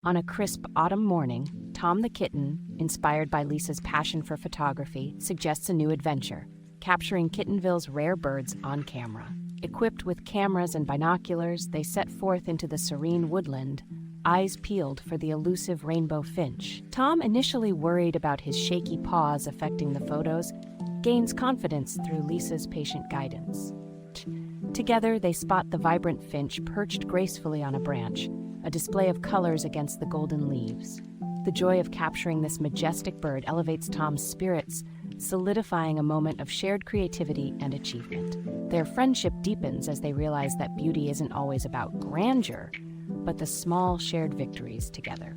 On a crisp autumn morning, Tom the kitten, inspired by Lisa's passion for photography, suggests a new adventure, capturing Kittenville's rare birds on camera. Equipped with cameras and binoculars, they set forth into the serene woodland, eyes peeled for the elusive rainbow finch. Tom, initially worried about his shaky paws affecting the photos, gains confidence through Lisa's patient guidance. Together, they spot the vibrant finch perched gracefully on a branch, a display of colors against the golden leaves. The joy of capturing this majestic bird elevates Tom's spirits, solidifying a moment of shared creativity and achievement. Their friendship deepens as they realize that beauty isn't always about grandeur, but the small shared victories together.